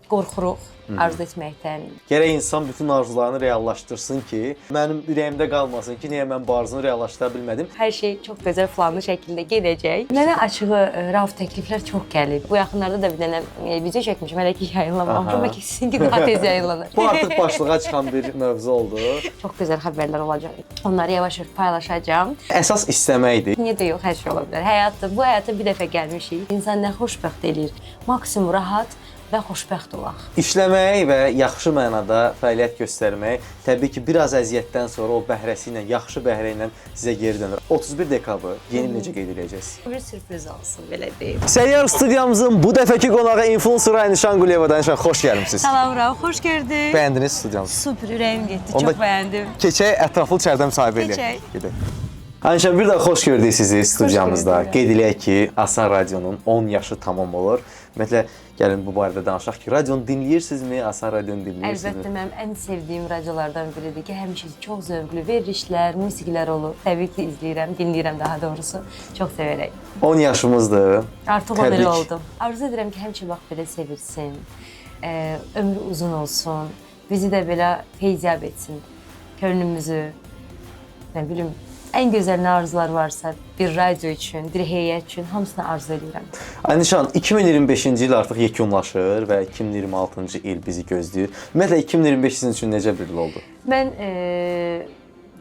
qorxuruq arzu etməkdən. Gərək insan bütün arzularını reallaşdırsın ki, mənim ürəyimdə qalmasın ki, niyə mən bu arzunu reallaşdıra bilmədim. Hər şey çox gözəl planlı şəkildə gedəcək. Mənə açığı Rauf təkliflər çox gəlir. Bu yaxınlarda da bir dənə video çəkmişəm, hələ ki yayınlamamışam. Bəlkə sizin ki daha tez yayınlanır. Bu artıq başlığa çıxan bir mövzu oldu. Çox gözəl xəbərlər olacaq. Onları yavaş-yavaş paylaşacağam. Əsas istəməkdir. Niyə də yox, hər şey ola bilər. Bu həyata bir dəfə gəlmişik. İnsan nə xoşbəxt eləyir. Maksimum rahat və xoşbəxt olaq. İşləmək və yaxşı mənada fəaliyyət göstərmək təbii ki, biraz əziyyətdən sonra o bəhrəsi ilə, yaxşı bəhrə ilə sizə geri dönür. 31 dekabr yeni necə qeyd edəcəksiniz? Bir sürpriz olsun, belə deyim. Səyyar studiyamızın bu dəfəki qonağı influencer Aynişan Quliyevadan xoş gəlmisiniz. Salam Rauf, xoş gördük. Bəyəndiniz studiyamızı? Super, ürəyim getdi, çox bəyəndim. Keçək ətraflı çərdə müsahibə eləyək. Keçək. Aynişan, bir daha xoş gördük sizi studiyamızda. Qeyd eləyək ki, Asan Radionun 10 yaşı tamam olur. Ümumiyyətlə, gəlin bu barədə danışaq ki, radionu dinləyirsinizmi, Asan Radionu dinləyirsinizmi? Əlbəttə, mənim ən sevdiyim radiolardan biridir ki, həmişə çox zövqlü verilişlər, musiqilər olur. Təbii ki, izləyirəm, dinləyirəm daha doğrusu. Çox sevərək. 10 yaşımızdır. Artıq o belə oldu. Arzu edirəm ki, həmişə vaxt belə sevilsin, ömrü uzun olsun, bizi də belə feyziyab etsin, könlümüzü, nə bilim, ən gözəl nə arzular varsa, bir radio üçün, bir heyət üçün hamısını arzu edirəm. Aynişan, 2025-ci il artıq yekunlaşır və 2026-cı il bizi gözləyir. Ümumiyyətlə, 2025 sizin üçün necə bir il oldu? Mən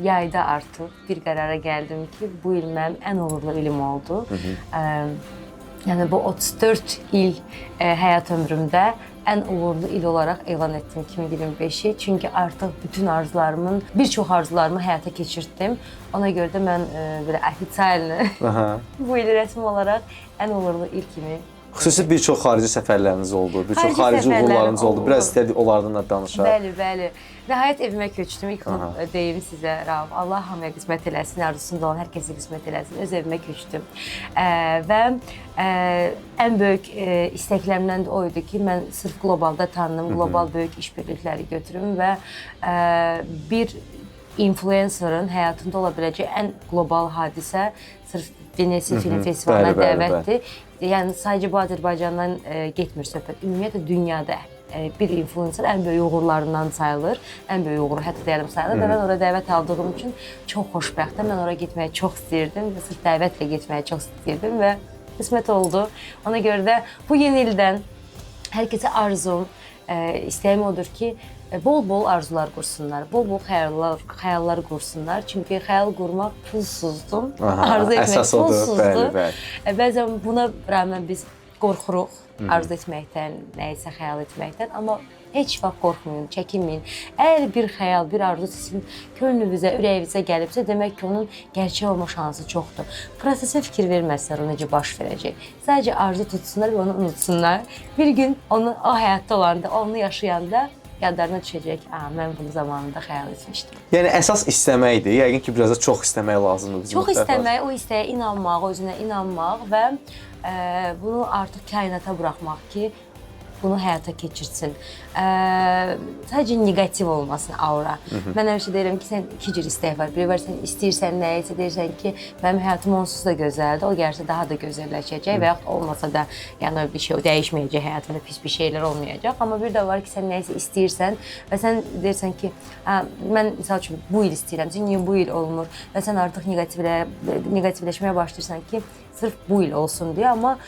yayda artıq bir qərara gəldim ki, bu il mənim ən uğurlu ilim oldu. Yəni, bu 34 il həyat ömrümdə ən uğurlu il olaraq elan etdim 2025-i. Çünki artıq bütün arzularımın, bir çox arzularımı həyata keçirtdim. Ona görə də mən belə ofitsialni bu il rəsmi olaraq ən uğurlu il kimi. Xüsusi bir çox xarici səfərləriniz oldu, bir çox xarici uğurlarınız oldu. Biraz istədik onlardan da danışaq. Bəli, bəli. Nəhayət evimə köçdüm. İlk deyim sizə, Rauf, Allah hamıya qismət eləsin, arzusunda olan hər kəsə qismət eləsin. Öz evimə köçdüm. Və ən böyük istəklərimdən də o idi ki, mən sırf qlobalda tanınım, qlobal böyük işbirlikləri götürüm və bir influencerın həyatında ola biləcək ən qlobal hadisə sırf Venesiya Film Festivalına dəvətdir. Yəni, sadəcə bu Azərbaycandan getmir söhbət. Ümumiyyətlə, dünyada bir influencer ən böyük uğurlarından sayılır. Ən böyük uğuru hətta deyərəm sayılır. Və mən oraya dəvət aldığım üçün çox xoşbəxtəm. Mən oraya getməyi çox istəyirdim və sırf dəvətlə getməyi çox istəyirdim və qismət oldu. Ona görə də bu yeni ildən hər kəsə arzum, istəyim odur ki, bol-bol arzular qursunlar, bol-bol xəyallar qursunlar. Çünki xəyal qurmaq pulsuzdur, arzu etmək pulsuzdur. Bəzən buna rəğmən biz qorxuruq arzu etməkdən, nəyisə xəyal etməkdən. Amma heç vaxt qorxmayın, çəkinməyin. Əgər bir xəyal, bir arzu sizin könlünüzə, ürəyinizə gəlibsə, demək ki, onun gerçək olma şansı çoxdur. Prosesə fikir verməzlər, o necə baş verəcək. Sadəcə arzu tutsunlar və onu unutsunlar. Bir gün onu o həyatda olanda, onu yaşayanda yadlarına düşəcək, mən bunu zamanında xəyal etmişdim. Yəni, əsas istəməkdir. Yəqin ki, biraz da çox istəmək lazımdır. Çox istəmək, o istəyə inanmaq, özünə inanmaq və bunu artıq kainata buraxmaq ki, bunu həyata keçirsin. Sadəcə negativ olmasın aura. Mən həmişə deyirəm ki, sən iki cür istək var. Biri var, sən istəyirsən nəyisə, deyirsən ki, mənim həyatım onsuz da gözəldir, o gəlsə daha da gözəlləşəcək və yaxud olmasa da yəni bir şey dəyişməyəcək, həyatında pis bir şeylər olmayacaq. Amma bir də var ki, sən nəyisə istəyirsən və sən deyirsən ki, mən misal üçün bu il istəyirəm, niyə bu il olmur və sən artıq negativləşməyə başlayırsan ki, sırf bu il olsun deyə, amma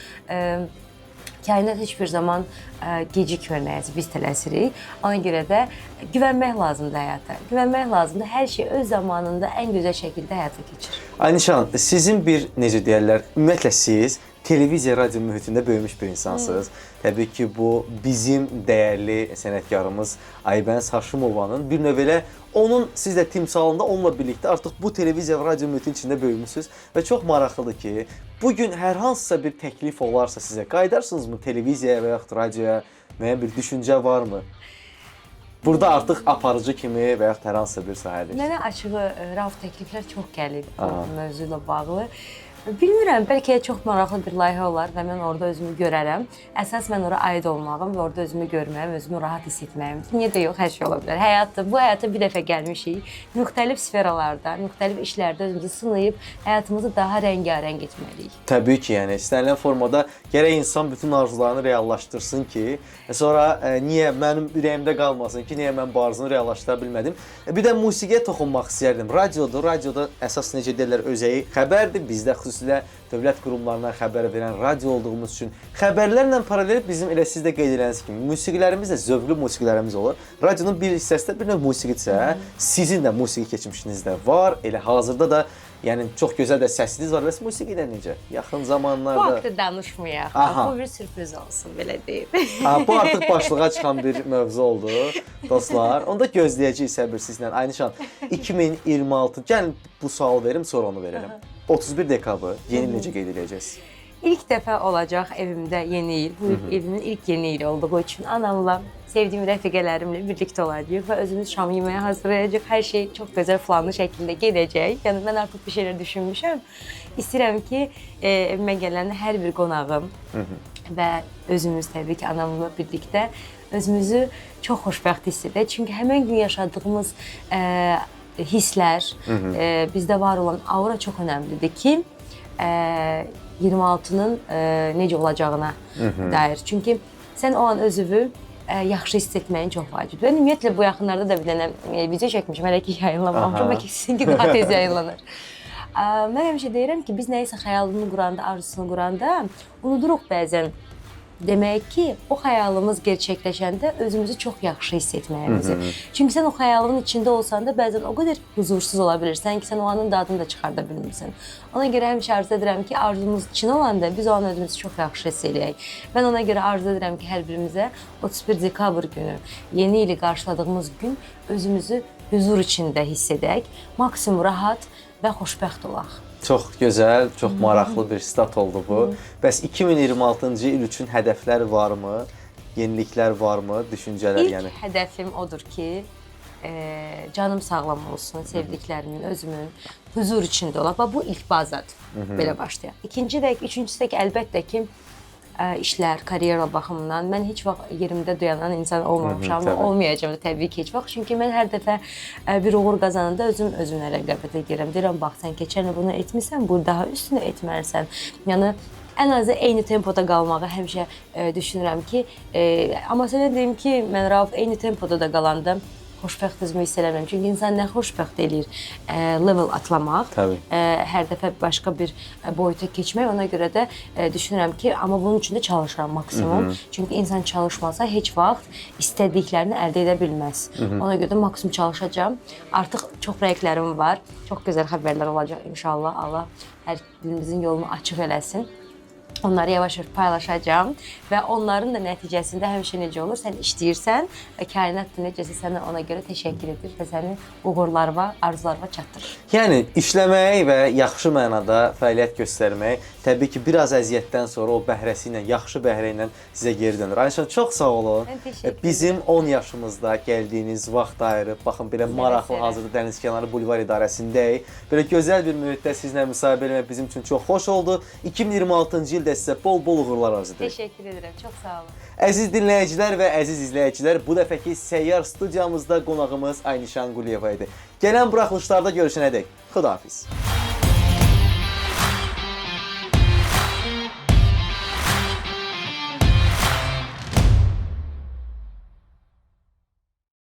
kainat heç bir zaman gecikmir nəyəsə, biz tələsirik. Ona görə də güvənmək lazımdır həyata. Güvənmək lazımdır, hər şey öz zamanında ən gözəl şəkildə həyata keçir. Aynişan, sizin bir, necə deyərlər, ümumiyyətlə siz televiziya, radio mühitində böyümüş bir insansınız. Təbii ki, bu bizim dəyərli sənətkarımız Aybəniz Haşimovanın bir növ elə onun sizlə timsalında onunla birlikdə artıq bu televiziya və radio mühitin içində böyümüsünüz və çox maraqlıdır ki, bugün hər hansısa bir təklif olarsa sizə qayıdarsınızmı televiziyaya və yaxud radioya, müəyyən bir düşüncə varmı? Burada artıq aparıcı kimi və yaxud hər hansısa bir sahədir. Mənə açığı Rauf təkliflər çox gəlir bu mövzu ilə bağlı. Bilmirəm, bəlkə çox maraqlı bir layihə olar və mən orada özümü görərəm. Əsas mən ora aid olmağım və orada özümü görməyim, özümü rahat hiss etməyim. Niyə də yox, hər şey ola bilər. Bu həyata bir dəfə gəlmişik. Müxtəlif sferalarda, müxtəlif işlərdə özümüzü sınayıb həyatımızı daha rəngarəng etməliyik. Təbii ki, yəni istənilən formada gərək insan bütün arzularını reallaşdırsın ki, sonra niyə mənim ürəyimdə qalmasın ki, niyə mən bu arzunu reallaşdıra bilmədim. Bir də musiqiyə toxunmaq istəyərdim. Radioda əsas necə deyirlər, özəyi xəbərdir. Bizdə xüsusilə dövlət qurumlarından xəbər verən radio olduğumuz üçün xəbərlərlə paralel bizim elə siz də qeyd edəniz kimi musiqilərimiz də zövqlü musiqilərimiz olur. Radionun bir hissəsi də bir növ musiqidirsə, sizin də musiqi keçmişiniz də var. Elə hazırda da yəni çox gözəl də səsiniz var. Bəs musiqi ilə necə? Yaxın zamanlarda... Bu haqda danışmayaq. Bu bir sürpriz olsun, belə deyim. Bu artıq başlığa çıxan bir mövzu oldu, dostlar. Onda gözləyəcəyik səbirsizlə. Aynişan, 2026, gəlin bu sualı verim, sonra onu verelim. 31 dekabr yeni il necə qeyd edəcəksiniz? İlk dəfə olacaq evimdə yeni il. Bu evimin ilk yeni ili olduğu üçün anamla, sevdiyim rəfiqələrimlə birlikdə olacağıq və özümüz şam yeməyə hazırlayacaq. Hər şey çox gözəl planlı şəkildə gedəcək. Yəni mən artıq bir şeylər düşünmüşəm. İstəyirəm ki, evimə gələn hər bir qonağım və özümüz təbii ki, anamla birlikdə özümüzü çox xoşbəxt hiss edək. Çünki həmin gün yaşadığımız hisslər, bizdə var olan aura çox önəmlidir ki, 26-nın necə olacağına dair. Çünki sən o an özünü yaxşı hiss etməyin çox vacibdir. Mən ümumiyyətlə bu yaxınlarda da bir dənə video çəkmişəm, hələ ki yayınlamamışam, bəlkə sizinki daha tez yayınlanır. Mən həmişə deyirəm ki, biz nəyisə xəyalını quranda, arzusunu quranda unuduruq bəzən. Demək ki, o xəyalımız gerçəkləşəndə özümüzü çox yaxşı hiss etməyimizi. Çünki sən o xəyalın içində olsan da bəzən o qədər huzursuz ola bilirsən ki, sən o anın dadını da çıxarda bilmirsən. Ona görə həmişə arzu edirəm ki, arzumuz içində olanda biz o an özümüzü çox yaxşı hiss eləyək. Mən ona görə arzu edirəm ki, hər birimizə 31 dekabr günü, yeni ili qarşıladığımız gün özümüzü huzur içində hiss edək, maksimum rahat və xoşbəxt olaq. Çox gözəl, çox maraqlı bir stat oldu bu. Bəs 2026-cı il üçün hədəflər varmı? Yeniliklər varmı? Düşüncələr yəni? İlk hədəfim odur ki, canım sağlam olsun, sevdiklərimin, özümün huzur içində olaq. Bu ilk bazadır. Belə başlayaq. Üçüncüsü də ki, əlbəttə ki, işlər, karyera baxımından mən heç vaxt yerimdə dayanan insan olmamışam və olmayacağım da təbii ki heç vaxt. Çünki mən hər dəfə bir uğur qazananda özümlə rəqabətə girəm. Deyirəm, bax, sən keçən il bunu etmirsən, bu daha üstünü etməlisən. Yəni, ən azı eyni tempoda qalmağı həmişə düşünürəm ki, amma sənə deyim ki, mən Rauf eyni tempoda da qalanda xoşbəxt özümü hiss eləmirəm. Çünki insan nə xoşbəxt eləyir level atlamaq, hər dəfə başqa bir boyuta keçmək. Ona görə də düşünürəm ki, amma bunun üçün də çalışıram maksimum. Çünki insan çalışmasa heç vaxt istədiklərini əldə edə bilməz. Ona görə də maksimum çalışacağam. Artıq çox rəyəklərim var. Çox gözəl xəbərlər olacaq inşallah. Allah hər birimizin yolunu açıq eləsin. Onları yavaş-yavaş paylaşacağım və onların da nəticəsində həmişə necə olur? Sən işləyirsən və kainat da necəsə sənə ona görə təşəkkür edir və səni uğurlarına, arzularına çatdırır. Yəni işləmək və yaxşı mənada fəaliyyət göstərmək təbii ki, biraz əziyyətdən sonra o bəhrəsi ilə, yaxşı bəhrə ilə sizə geri dönür. Aynişan, çox sağ olun. Bizim 10 yaşımızda gəldiyiniz vaxt ayırıb, baxın, belə maraqlı hazırda Dənizkənarı Bulvar İdarəsindəyik. Belə gözəl bir mühitdə sizlə müsahibə eləmək bizim üçün çox xoş oldu. 2026-cı ildə sizə bol-bol uğurlar arzu edirəm. Təşəkkür edirəm, çox sağ olun. Əziz dinləyicilər və əziz izləyicilər, bu dəfəki səyyar studiyamızda qonağımız Aynişan Quliyeva idi. Gələn buraxılışlarda görüşənədək, xudahafiz.